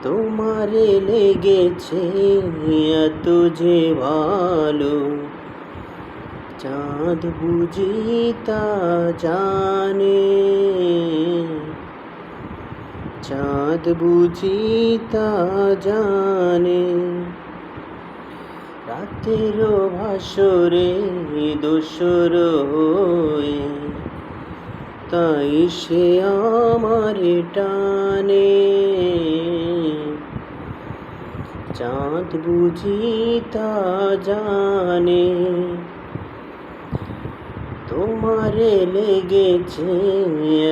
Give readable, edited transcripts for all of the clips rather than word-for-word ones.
তোমারে লেগেছে এত যে ভালো, চাঁদ বুঝি তা জানে, চাঁদ বুঝি তা জানে। রাতের ভাসরে দোসর হয়ে তাই সে আমার টানে, চাঁদ বুঝি তা জানে। তোমারে লেগেছে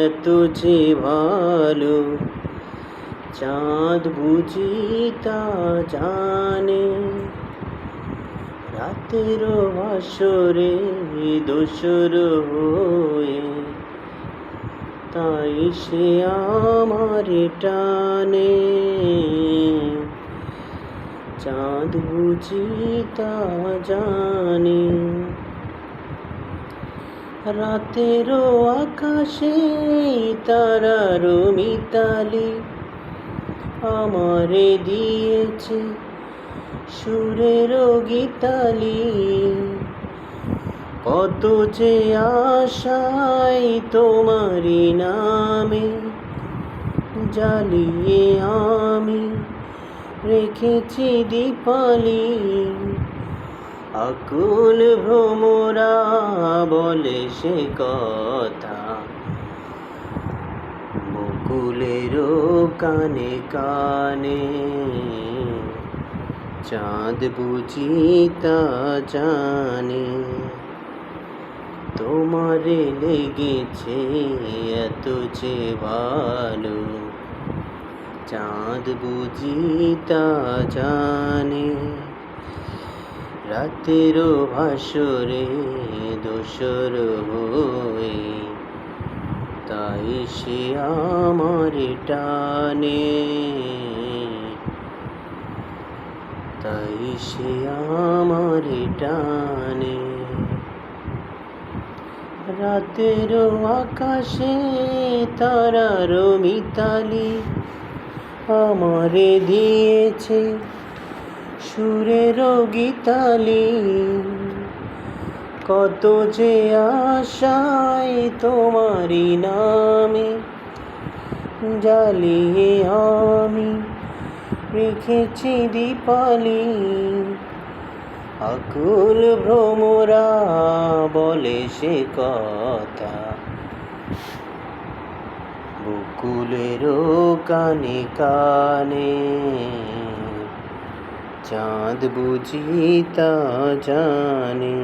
এত যে ভালো, চাঁদ বুঝি তা জানে। রাতের ভাসরে দোসর হয়ে তাই সে আমার টানে, চাঁদ বুঝি তা জানে। রাতের আকাশে তারার মিতালি আমারে দিয়েছে সুরের গীতালি। কত যে আশায় তোমারি নামে জ্বালিয়ে আমি রেখেছি দীপালি। আকুল ভ্রমরা বলে সে কথা, বকুলেরও কানে কানে, চাঁদ বুঝি তা জানে। তোমারে লেগেছে এত যে ভালো, চাঁদ বুঝি তা জানে। রাতের ভাসরে দোসর হয়ে তাই সে আমার টানে, তাই সে আমার টানে। রাতের আকাশে তারার মিতালি আমারে দিয়েছে সুরের গীতালি। কত যে আশায় তোমারি নামে জ্বালিয়ে আমি রেখেছি দীপালি। আকুল ভ্রমরা বলে সে কথা, বকুলেরও কানে কানে, চাঁদ বুঝি তা জানে।